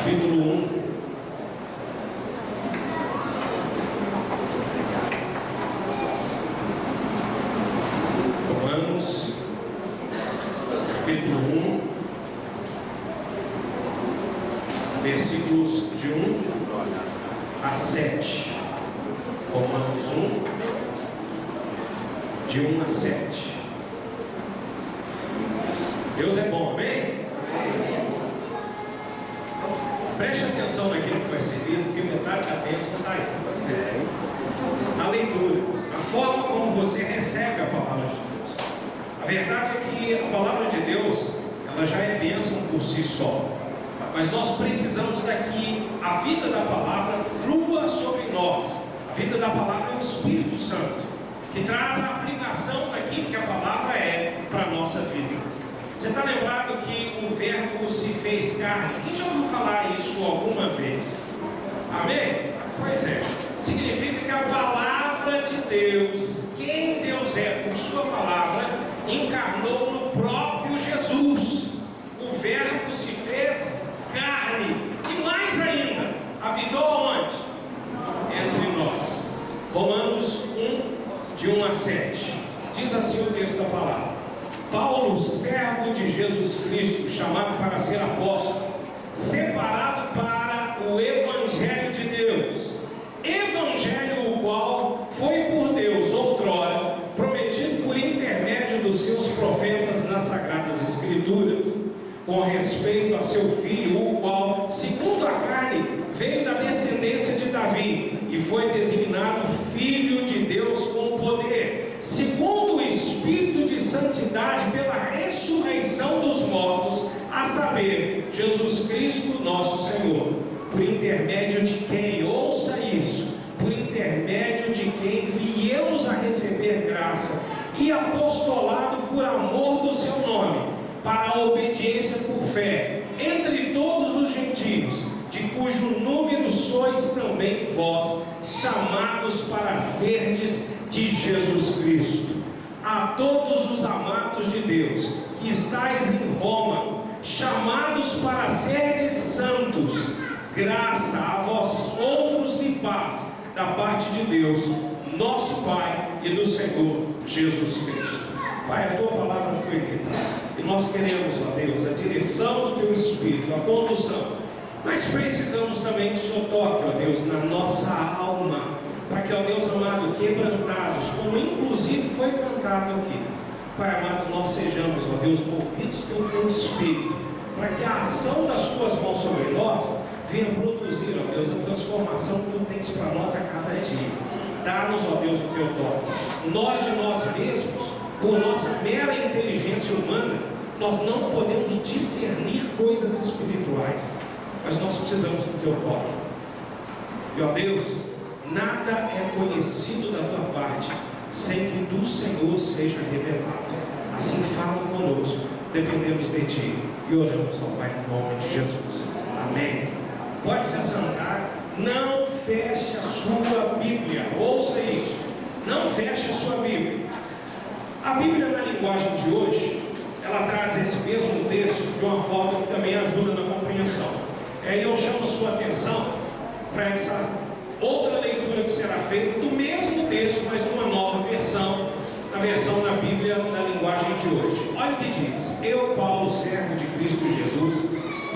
capítulo 1. Romanos, capítulo 1, versículos de 1 a 7. Romanos 1, de 1 a 7. Deus é bom, amém? Preste atenção naquilo que vai ser lido, porque metade da bênção está aí. A leitura, a forma como você recebe a palavra de Deus. A verdade é que a palavra de Deus, ela já é bênção por si só. Mas nós precisamos que a vida da palavra flua sobre nós. A vida da palavra é o Espírito Santo, que traz a aplicação daquilo que a palavra é para a nossa vida. Você está lembrado que o verbo se fez carne? Quem já ouviu falar isso alguma vez? Amém? Pois é. Significa que a palavra de Deus, quem Deus é por sua palavra, encarnou no próprio Jesus. O verbo se fez carne. E mais ainda, habitou onde? Entre nós. Romanos 1, de 1 a 7. Diz assim o texto da palavra: Paulo, servo de Jesus Cristo, chamado para ser apóstolo, separado para o Evangelho de Deus, Evangelho o qual foi por Deus outrora prometido por intermédio dos seus profetas nas Sagradas Escrituras, com respeito a seu filho, o qual, segundo a carne, veio da descendência de Davi e foi designado Filho de Deus com poder, segundo o Espírito de santidade, pela ressurreição dos mortos, a saber, Jesus Cristo nosso Senhor, por intermédio de quem, ouça isso, por intermédio de quem viemos a receber graça e apostolado por amor do seu nome, para a obediência por fé entre todos os gentios, de cujo número sois também vós, chamados para serdes de Jesus Cristo. A todos os amados de Deus, que estáis em Roma, chamados para serdes santos, graça a vós outros e paz, da parte de Deus, nosso Pai, e do Senhor Jesus Cristo. Pai, a Tua palavra foi lida, e nós queremos, ó Deus, a direção do Teu Espírito, a condução. Mas precisamos também que o Senhor toque, ó Deus, na nossa alma, para que, ó Deus amado, quebrantados, como inclusive foi cantado aqui, Pai amado, nós sejamos, ó Deus, movidos pelo Teu Espírito, para que a ação das Tuas mãos sobre nós venha produzir, ó Deus, a transformação que Tu tens para nós a cada dia. Dá-nos, ó Deus, o Teu toque. Nós de nós mesmos, por nossa mera inteligência humana, nós não podemos discernir coisas espirituais, mas nós precisamos do Teu toque. E ó Deus, nada é conhecido da Tua parte sem que do Senhor seja revelado. Assim fala conosco, dependemos de Ti e oramos ao Pai em nome de Jesus. Amém. Pode se assentar. Não feche a sua Bíblia. Ouça isso. Não feche a sua Bíblia. A Bíblia, na linguagem de hoje, ela traz esse mesmo texto de uma forma que também ajuda na compreensão. Eu chamo a sua atenção para essa outra leitura que será feita do mesmo texto, mas numa nova versão, a versão da Bíblia na linguagem de hoje. Olha o que diz: Eu, Paulo, servo de Cristo Jesus,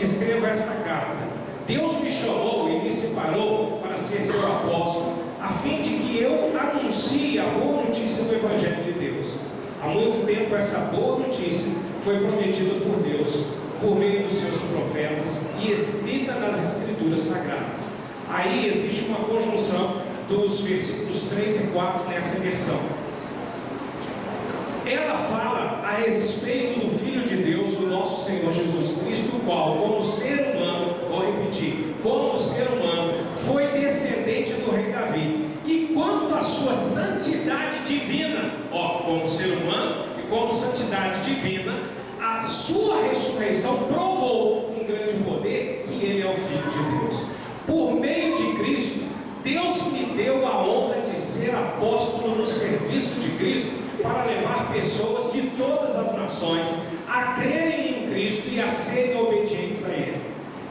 escrevo esta carta. Deus me chamou e me separou para ser seu apóstolo, a fim de que eu anuncie a boa notícia do Evangelho de Deus. Há muito tempo essa boa notícia foi prometida por Deus, por meio dos seus profetas e escrita nas Escrituras Sagradas. Aí existe uma conjunção dos versículos 3 e 4 nessa versão. Ela fala a respeito do Filho de Deus, o nosso Senhor Jesus Cristo, o qual, como ser humano, vou repetir, como ser humano, foi descendente do rei Davi, e quanto à sua santidade divina, como ser humano e como santidade divina, a sua ressurreição provou com grande poder que ele é o Filho de Deus. Por meio de Cristo, Deus me deu a honra de ser apóstolo no serviço de Cristo, para levar pessoas de todas as nações a crerem em Cristo e a serem obedientes a Ele.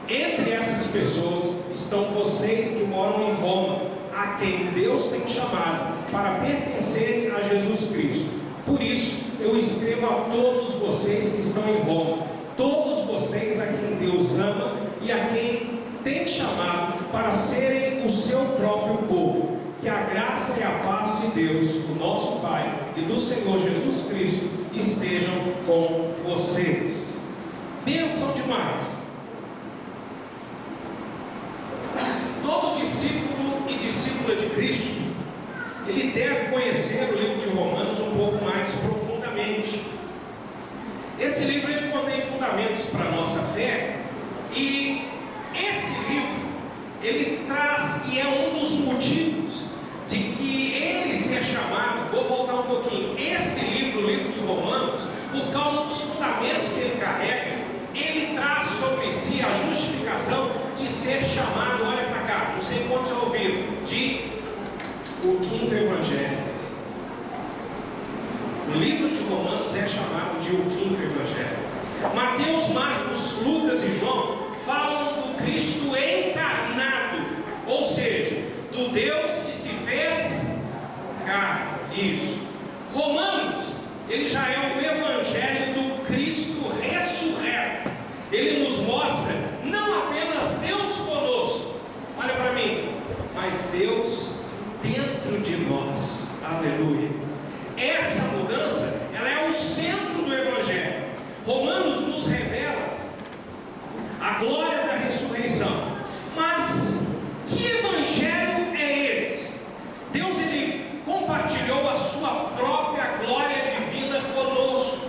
Entre essas pessoas estão vocês que moram em Roma, a quem Deus tem chamado para pertencerem a Jesus Cristo. Por isso, eu escrevo a todos vocês que estão em Roma, todos vocês a quem Deus ama e a quem tem chamado para serem o seu próprio povo. Que a graça e a paz de Deus, o nosso Pai, e do Senhor Jesus Cristo estejam com vocês. Bênção demais! Todo discípulo e discípula de Cristo, ele deve conhecer o livro de Romanos um pouco mais profundamente. Esse livro ele contém fundamentos para a nossa fé, e esse livro ele traz, e é um dos motivos de que ele ser chamado, vou voltar um pouquinho, esse livro, o livro de Romanos, por causa dos fundamentos que ele carrega, ele traz sobre si a justificação de ser chamado, olha para cá, não sei quantos já ouviram, de o quinto evangelho. O livro de Romanos é chamado de o quinto evangelho. Mateus, Marcos, Lucas e João falam do Cristo encarnado, ou seja, do Deus que se fez carne. Isso. Romanos, ele já é o evangelho do Cristo ressurreto. Ele nos mostra não apenas Deus conosco, olha para mim, mas Deus dentro de nós. Aleluia. Essa mudança, ela é o centro do evangelho. Romanos nos revela a glória da ressurreição. Mas que evangelho é esse? Deus, ele compartilhou a sua própria glória divina conosco.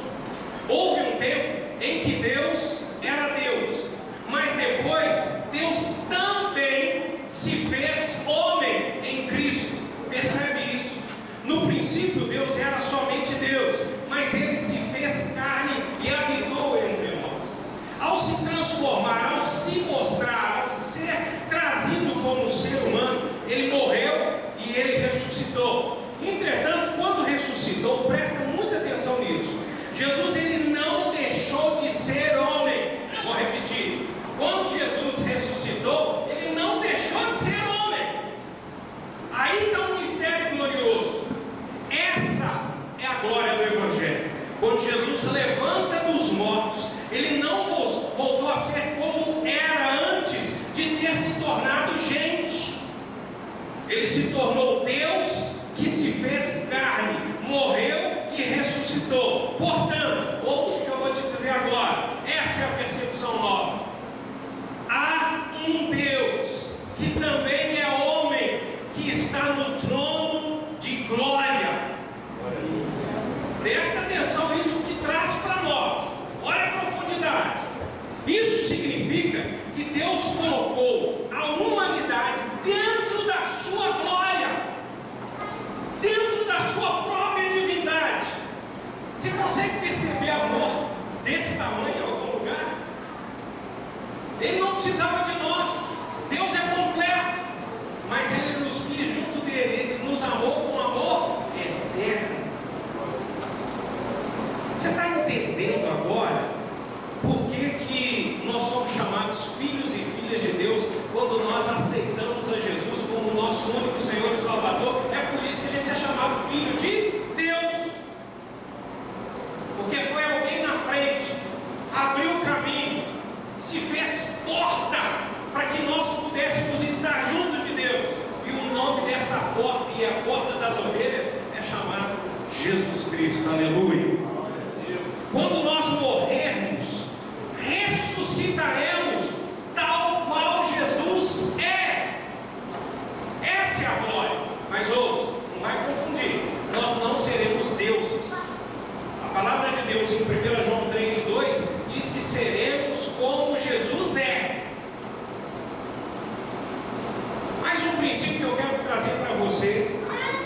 Houve um tempo em que Deus era Deus, mas depois Deus também se fez homem em Cristo. Percebe isso? No princípio Deus era somente Deus, mas ele se fez carne e habitou entre nós. Ao se transformar, ao se mostrar, ao ser trazido como ser humano, ele morreu e ele ressuscitou. Entretanto, quando ressuscitou, presta muita atenção nisso, Jesus ele não deixou de ser homem. Vou repetir, quando Jesus ressuscitou, ele não deixou de ser homem. Aí está um mistério glorioso. Essa é a glória do evangelho. Quando Jesus levanta dos mortos, ele não voltou a ser como era antes de ter se tornado gente. Ele se tornou Deus que se fez carne, morreu e ressuscitou. Portanto, ouça o que eu vou te dizer agora. Essa é a percepção nova. Há um Deus que também é homem, que está no trono de glória. Presta atenção nisso que traz para nós. Olha a profundidade. Isso significa que Deus colocou a humanidade dentro da sua glória, dentro da sua própria divindade. Você consegue perceber amor desse tamanho em algum lugar? Ele não precisava de nós. Deus é completo, mas ele nos quis junto dele. Ele nos amou com amor eterno. Você está entendendo agora por que nós somos chamados filhos e filhas de Deus quando nós aceitamos a Jesus como nosso único Senhor e Salvador? É por isso que a gente é chamado filho de Deus, porque foi alguém na frente, abriu o caminho, se fez porta para que nós pudéssemos estar junto de Deus. E o nome dessa porta, e a porta das ovelhas, é chamado Jesus Cristo. Aleluia. Quando nós morrermos, ressuscitaremos tal qual Jesus é. Essa é a glória. Mas ouça, não vai confundir, nós não seremos deuses. A palavra de Deus em 1 João 3,2 diz que seremos como Jesus é. Mais um princípio que eu quero trazer para você,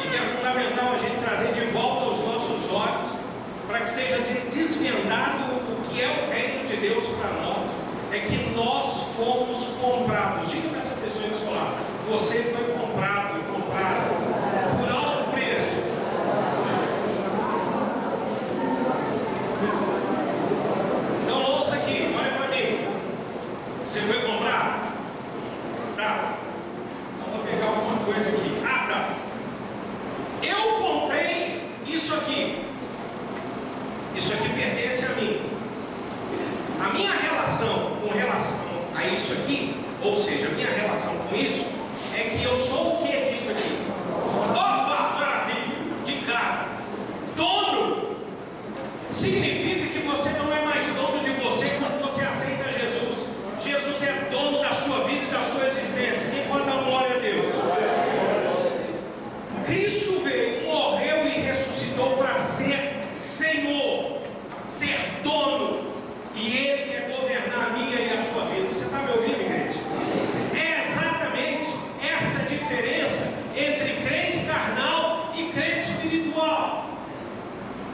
e que é fundamental a gente trazer de volta aos nossos olhos, para que seja desvendado o que é o reino de Deus para nós, é que nós fomos comprados. Diga para essa pessoa que está lá: você foi comprado por alto preço. Então ouça aqui, olha para mim. Você foi comprado eu comprei isso aqui. Isso aqui pertence a mim. A minha relação com relação a isso aqui, ou seja, a minha relação com isso, é que eu sou o que disso aqui? Opa, maravilha, de cara. Dono significa que você não é mais dono de você quando você aceita Jesus. Jesus é dono da sua vida e da sua existência. Quem pode dar glória a Deus? Cristo veio, morreu e ressuscitou para ser Senhor, ser dono, e Ele quer governar a minha e a sua vida. Você está me ouvindo, igreja? É exatamente essa diferença entre crente carnal e crente espiritual.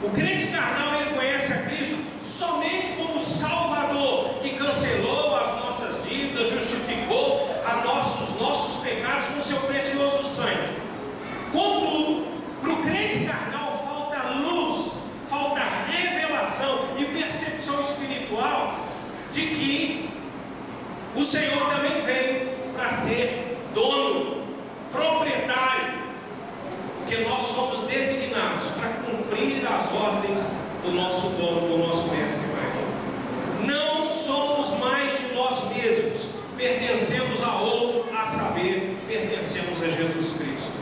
O crente carnal, ele conhece a Cristo somente como Salvador, que cancelou as nossas dívidas, justificou os nossos pecados com seu precioso sangue. Contudo, para o crente carnal falta luz, falta revelação e percepção espiritual de que o Senhor também veio para ser dono, proprietário, porque nós somos designados para cumprir as ordens do nosso dono, do nosso mestre maior. Não somos mais de nós mesmos, pertencemos a outro, a saber, pertencemos a Jesus Cristo.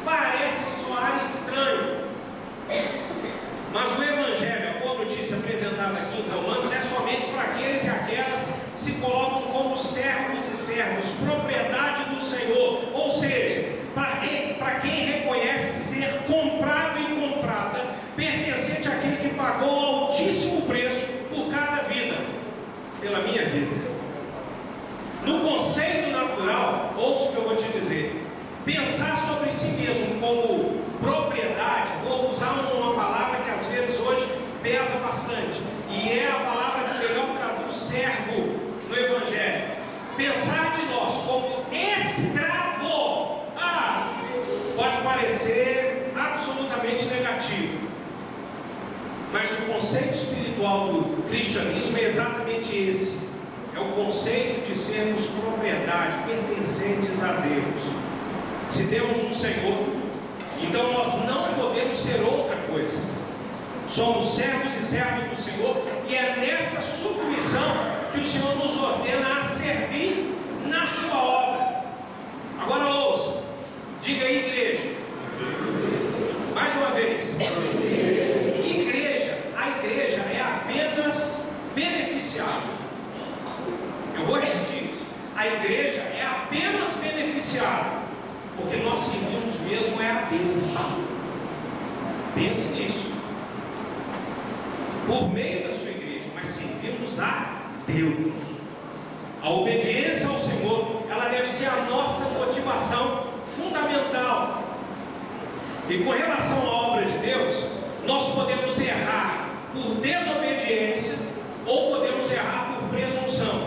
Parece soar estranho, mas o Evangelho, a boa notícia apresentada aqui em Romanos, é somente para aqueles e aquelas que se colocam como servos e servos, propriedade do Senhor, ou seja, para quem reconhece ser comprado e comprada, pertencente àquele que pagou altíssimo preço por cada vida, pela minha vida. No conceito natural, ouça o que eu vou te dizer. Pensar sobre si mesmo como propriedade, vou usar uma palavra que às vezes hoje pesa bastante, e é a palavra que melhor traduz servo no Evangelho. Pensar de nós como escravo, pode parecer absolutamente negativo, mas o conceito espiritual do cristianismo é exatamente esse. É o conceito de sermos propriedade, pertencentes a Deus. Se temos um Senhor, então nós não podemos ser outra coisa. Somos servos e servas do Senhor, e é nessa submissão que o Senhor nos ordena a servir na sua obra. Agora ouça, diga aí, igreja. Mais uma vez. Igreja, a igreja é apenas beneficiada. Eu vou repetir isso. A igreja é apenas beneficiada, porque nós servimos mesmo é a Deus. Pense nisso. Por meio da sua igreja, mas servimos a Deus. A obediência ao Senhor, ela deve ser a nossa motivação fundamental. E com relação à obra de Deus, nós podemos errar por desobediência ou podemos errar por presunção.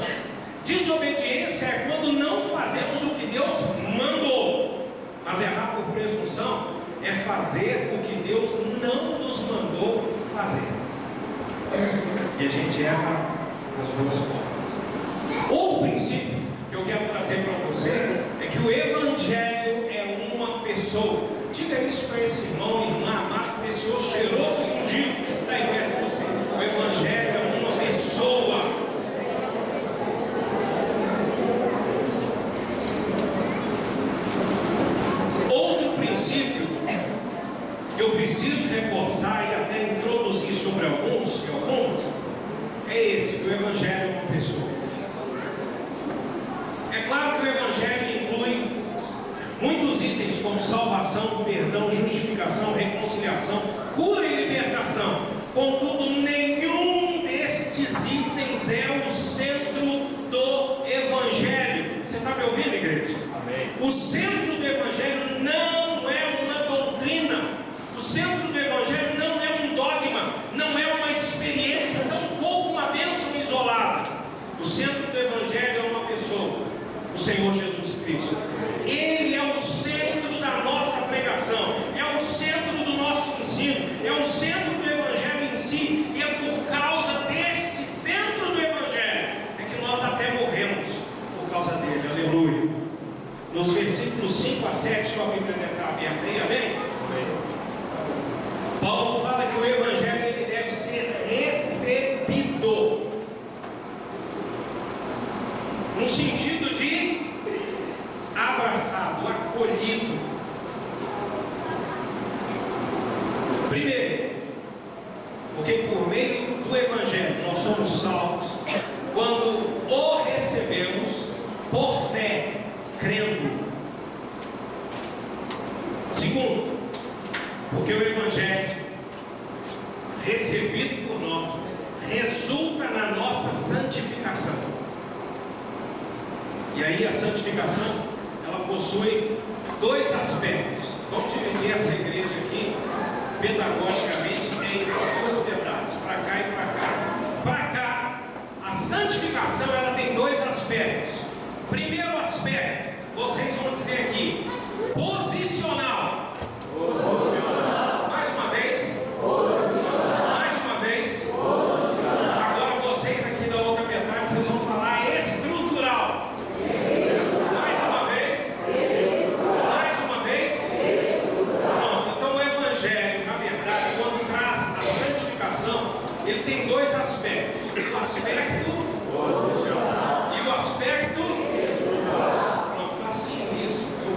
Desobediência é quando não fazemos o que Deus mandou, mas errar por presunção é fazer o que Deus não nos mandou fazer, e a gente erra das duas formas. Outro princípio que eu quero trazer para você é que o Evangelho é uma pessoa. Diga isso para esse irmão e irmã amado, precioso, cheiroso e ungido que está aí perto de vocês. O Evangelho é uma pessoa. Que eu preciso reforçar e até introduzir sobre algumas, é esse, que o Evangelho é uma pessoa. É claro que o Evangelho inclui muitos itens como salvação, perdão, justificação, reconciliação, cura e libertação. Contudo, nenhum destes itens é o centro do Evangelho. Você está me ouvindo, igreja? Amém. O centro do Evangelho não é uma doutrina. O centro do Evangelho não é um dogma, não é uma experiência, tampouco uma bênção isolada. O centro do Evangelho é uma pessoa, o Senhor Jesus Cristo. Ele é o centro da nossa pregação, é o centro do nosso ensino, é o centro do Evangelho em si, e é por causa deste centro do Evangelho é que nós até morremos por causa dele. Aleluia. Nos versículos 5 a 7, sua Bíblia deve estar aberta aí, amém? Paulo fala que o Evangelho ele deve ser recebido, no sentido de abraçado, acolhido. Primeiro, porque por meio do Evangelho nós somos salvos quando o recebemos por fé, crendo. Segundo, porque o Evangelho recebido por nós resulta na nossa santificação. E aí a santificação, ela possui dois aspectos. Vamos dividir essa igreja aqui pedagogicamente em duas metades, para cá e para cá. Para cá, a santificação ela tem dois aspectos. Primeiro aspecto, vocês vão dizer aqui, posicional. Mais uma vez. Mais uma vez. Agora vocês aqui da outra metade, vocês vão falar estrutural. Mais uma vez. Mais uma vez. Pronto. Então o Evangelho, na verdade, quando traz a santificação, ele tem dois aspectos. O aspecto posicional e o aspecto estrutural. Pronto, assim nisso eu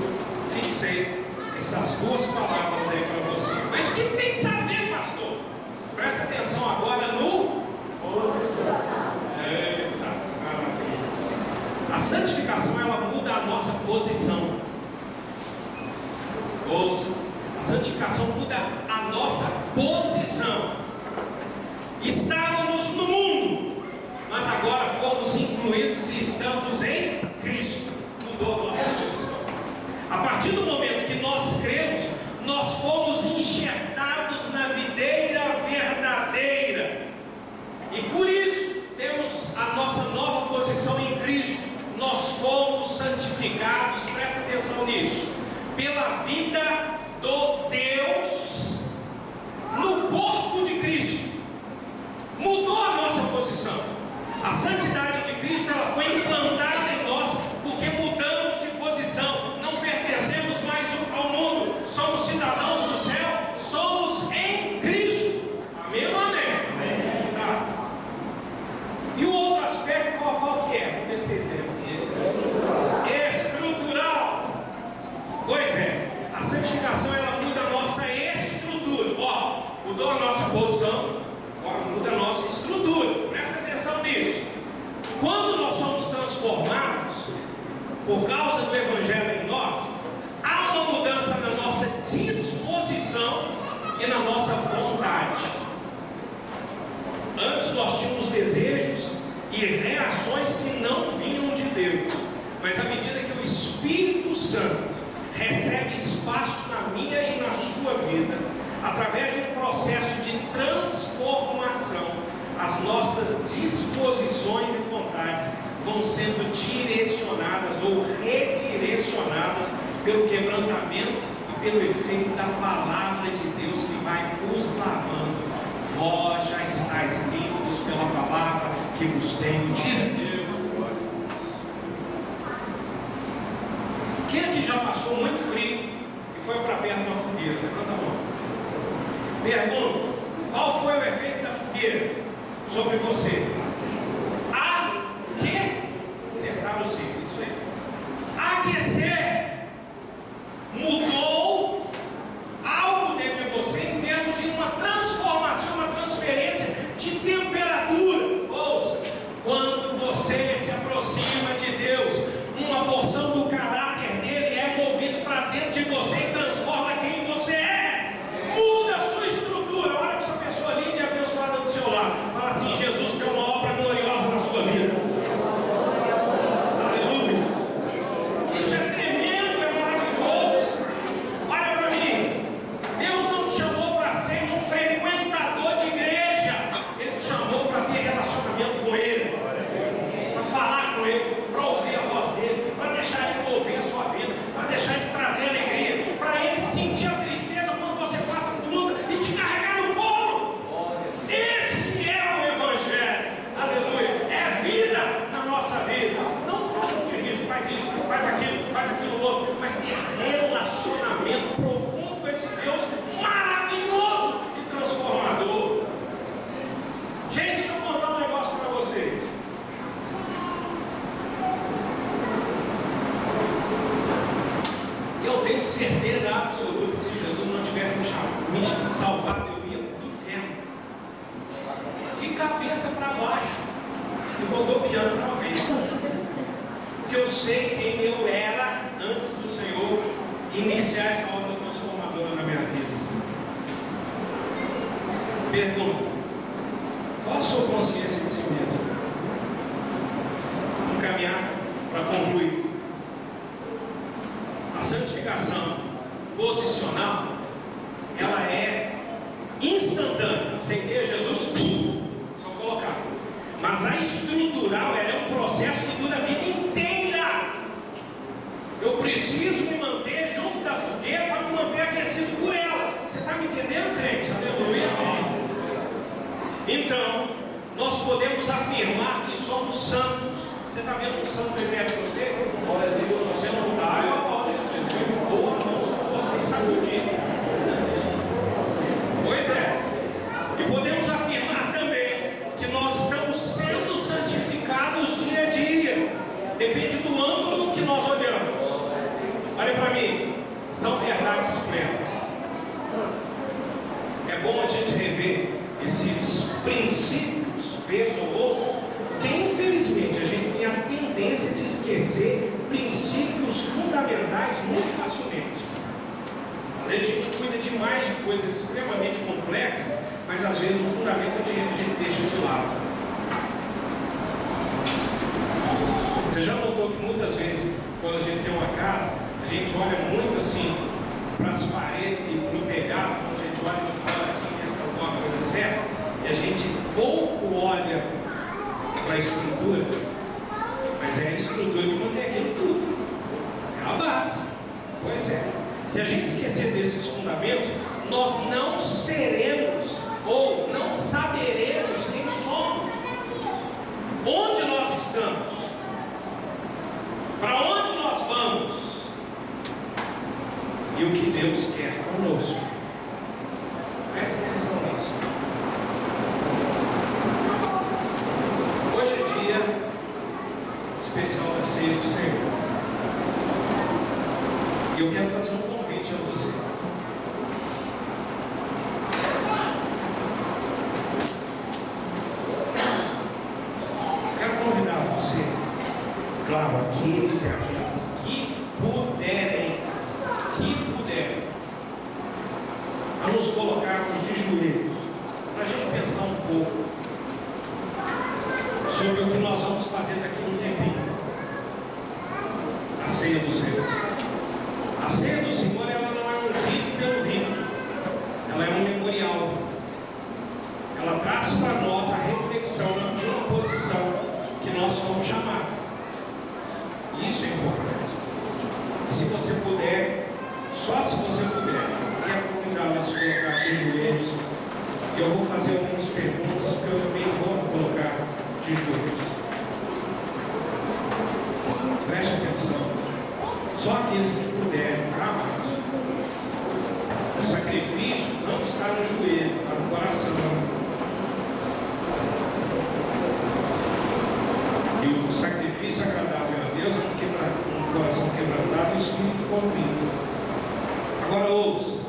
fixei essas duas palavras aí para você. Mas o que tem que saber, pastor? Presta atenção agora no posicional. A santificação ela muda a nossa posição. Ouça, a santificação muda a nossa posição. Estávamos no mundo, mas agora fomos incluídos e estamos em Cristo. Mudou a nossa posição. A partir do momento que nós cremos, nós fomos enxertados na videira verdadeira. E por isso temos a nossa nova posição em Cristo. Nós fomos santificados, presta atenção nisso, pela vida do Deus no corpo de Cristo. Mudou a nossa posição. A santidade de Cristo ela foi implantada em nós porque mudamos de posição. Não pertencemos mais ao mundo. Somos cidadãos do céu. Somos em Cristo. Amém ou não amém? Amém. Tá. E o outro aspecto qual que é? Vamos ver se vocês lembram. Estrutural. Pois é. A santificação ela muda a nossa estrutura. Ó, mudou a nossa posição. Agora muda a nossa estrutura. Presta atenção nisso. Quando nós somos transformados por causa do Evangelho em nós, há uma mudança na nossa disposição e na nossa vontade. Antes nós tínhamos desejos e reações que não vinham de Deus, mas à medida que o Espírito Santo recebe espaço na minha e na sua vida, através de um processo de transformação, as nossas disposições e vontades vão sendo direcionadas ou redirecionadas pelo quebrantamento e pelo efeito da palavra de Deus que vai nos lavando. Vós já estáis limpos pela palavra que vos tenho dito. Quem aqui já passou muito frio e foi para perto de uma fogueira? Levanta a mão. Pergunto, qual foi o efeito da fogueira sobre você? Acertar no ciclo, isso aí. Aquecer mudou algo dentro de você em termos de uma transformação, uma transferência de temperatura. Ouça, quando você se aproxima de Deus, uma porção do caráter dele é movido para dentro de você e transforma quem você é. Muda a sua estrutura. Olha para essa pessoa linda e abençoada do seu lado. Fala assim: Jesus tem uma obra salvado, eu ia para o inferno, de cabeça para baixo, e rodopiando para uma vez. Porque eu sei quem eu era antes do Senhor iniciar essa obra transformadora na minha vida. Pergunta: qual a sua consciência de si mesmo? Vamos caminhar para concluir. A santificação posicional, ela é instantânea. Aceitei Jesus, só colocar. Mas a estrutural, ela é um processo que dura a vida inteira. Eu preciso me manter junto da fogueira para me manter aquecido por ela. Você está me entendendo, crente? Aleluia. Então, nós podemos afirmar que somos santos. Você está vendo um santo perto de você? Glória a Deus. Você não está, eu aplaudo Jesus. Boa, você tem sacudir. Pois é. E podemos afirmar também que nós estamos sendo santificados dia a dia. Depende do ângulo que nós olhamos. Olha para mim. São verdades plenas. É bom a gente rever esses princípios, vez ou outra, porque infelizmente a gente tem a tendência de esquecer princípios fundamentais muito facilmente. Às vezes a gente cuida demais de coisas extremamente complexas, mas às vezes o fundamento a gente deixa de lado. Você já notou que muitas vezes, quando a gente tem uma casa, a gente olha muito assim para as paredes e para o telhado, quando a gente olha de fora assim, vê se está alguma coisa certa, e a gente pouco olha para a estrutura, mas é a estrutura que mantém aquilo tudo. É a base. Pois é. Se a gente esquecer desses fundamentos, nós não seremos ou não saberemos quem somos, onde nós estamos, para onde nós vamos e o que Deus quer conosco. Presta atenção nisso. Hoje é dia especial da ceia do Senhor. E eu quero fazer um convite a você. Quero convidar você, claro, aqueles e aquelas que puderem, a nos colocarmos de joelhos, para a gente pensar um pouco sobre o que nós vamos fazer daqui a um tempinho. A ceia do Senhor. A ceia do Senhor, ela não é um rito pelo rito, ela é um memorial. Ela traz para nós a reflexão de uma posição que nós fomos chamados. E isso é importante. E se você puder, só se você puder, quero convidá-lo a se colocar de joelhos. E eu vou fazer algumas perguntas que eu também vou colocar de joelhos. Preste atenção. Só aqueles que puderem, amados. O sacrifício não está no joelho, está no coração. E o sacrifício agradável a Deus é um coração quebrantado e um espírito contrito. Agora ouça.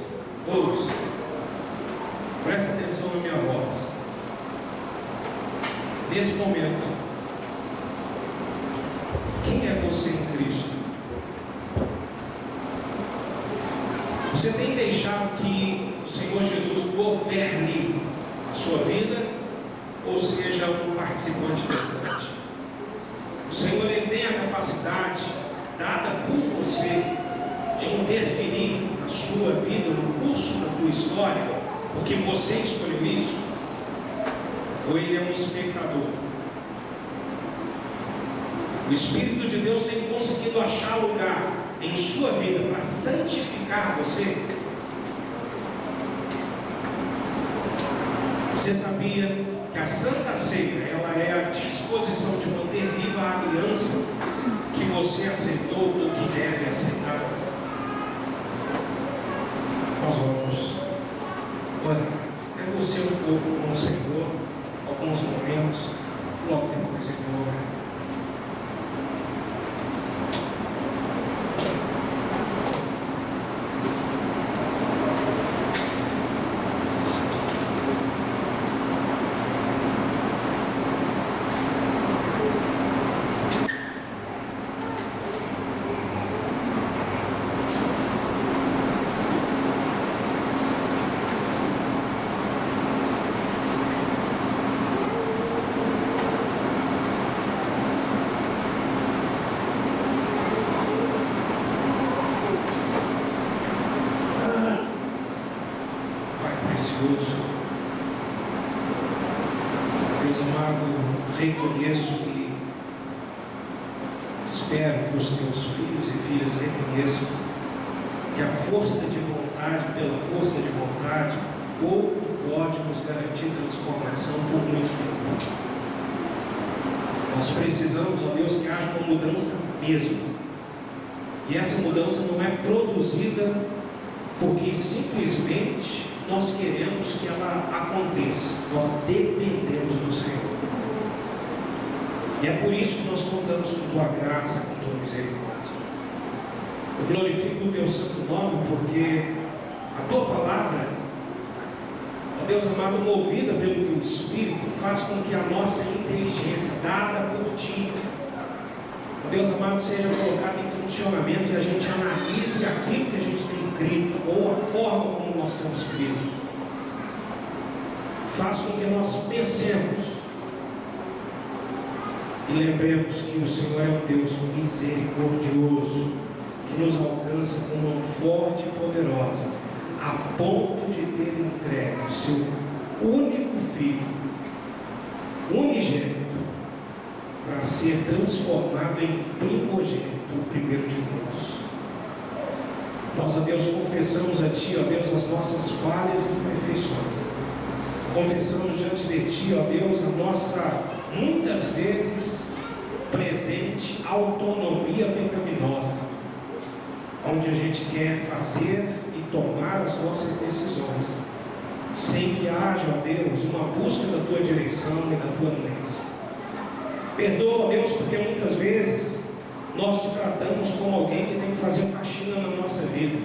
Presta atenção na minha voz. Nesse momento, quem é você em Cristo? Você tem deixado que o Senhor Jesus governe a sua vida, ou seja, um participante distante? O Senhor, ele tem a capacidade dada por você de interferir na sua vida, no curso da tua história, porque você escolheu isso? Ou ele é um espectador? O Espírito de Deus tem conseguido achar lugar em sua vida para santificar você? Você sabia que a Santa Ceia, ela é a disposição de manter viva a aliança que você aceitou ou que deve aceitar? Nós vamos orar. É você um pouco com o Senhor, alguns momentos, logo depois eu vou orar. precioso. Deus amado, reconheço e espero que os teus filhos e filhas reconheçam que a força de vontade, pela força de vontade, pouco pode nos garantir transformação por muito tempo. Nós precisamos, ó Deus, que haja uma mudança mesmo. E essa mudança não é produzida porque simplesmente nós queremos que ela aconteça. Nós dependemos do Senhor. E é por isso que nós contamos com tua graça, com tua misericórdia. Eu glorifico o teu santo nome porque a tua palavra, ó Deus amado, movida pelo teu Espírito, faz com que a nossa inteligência, dada por ti, ó Deus amado, seja colocada em funcionamento e a gente analise aquilo que a gente tem crido, ou a forma como nós temos crido. Faz com que nós pensemos e lembremos que o Senhor é um Deus misericordioso, que nos alcança com mão forte e poderosa, a ponto de ter entregue o seu único filho, unigênito, para ser transformado em primogênito, o primeiro de muitos. Nós, ó Deus, confessamos a Ti, ó Deus, as nossas falhas e imperfeições. Confessamos diante de Ti, ó Deus, a nossa, muitas vezes, presente autonomia pecaminosa, onde a gente quer fazer e tomar as nossas decisões, sem que haja, ó Deus, uma busca da Tua direção e da Tua anuência. Perdoa, ó Deus, porque muitas vezes nós te tratamos como alguém que tem que fazer faxina na nossa vida.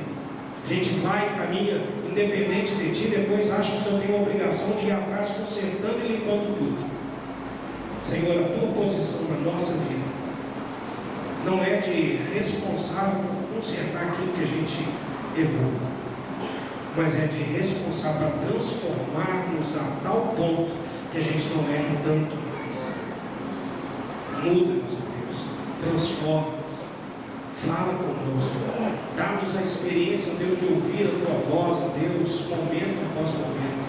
A gente vai e caminha independente de Ti, depois acha que o Senhor tem a obrigação de ir atrás consertando e limpando tudo. Senhor, a Tua posição na nossa vida não é de responsável por consertar aquilo que a gente errou, mas é de responsável para transformar-nos a tal ponto que a gente não erre tanto mais. Muda-nos, Deus, transforma-nos, fala conosco, dá-nos a experiência, Deus, de ouvir a Tua voz, Deus, momento após momento,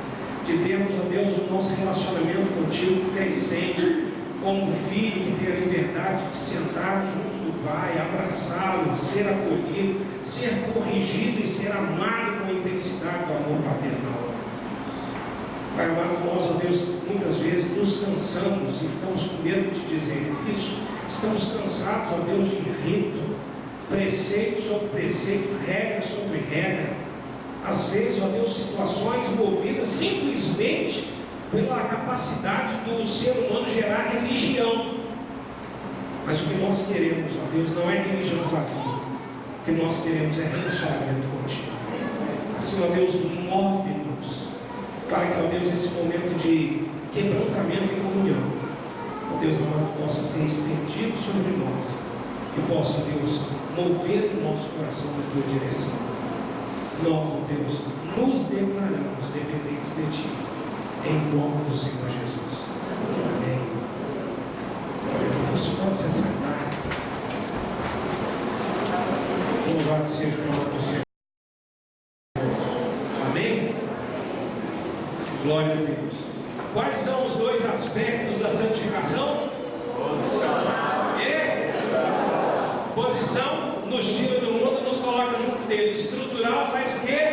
de termos, Deus, o nosso relacionamento contigo crescente, como filho que tem a liberdade de sentar junto do Pai, abraçá-lo, ser acolhido, ser corrigido e ser amado com a intensidade do amor paternal. Pai amado, nós, ó Deus, muitas vezes nos cansamos e ficamos com medo de dizer isso. Estamos cansados, ó Deus, de rito, preceito sobre preceito, regra sobre regra. Às vezes, ó Deus, situações movidas simplesmente pela capacidade do ser humano gerar religião. Mas o que nós queremos, ó Deus, não é religião vazia. O que nós queremos é relacionamento contigo. Assim, ó Deus, move-nos para que, ó Deus, esse momento de quebrantamento e comunhão, ó Deus amado, possa ser estendido sobre nós e possa, Deus, mover o nosso coração na Tua direção. Nós, ó Deus, nos declaramos dependentes de Ti, em nome do Senhor Jesus. Amém. Você pode se sentar. Louvado seja o nome do Senhor. Amém? Glória a Deus. Quais são os dois aspectos da santificação? Posição nos tira do mundo e nos coloca junto dele. Estrutural faz o quê?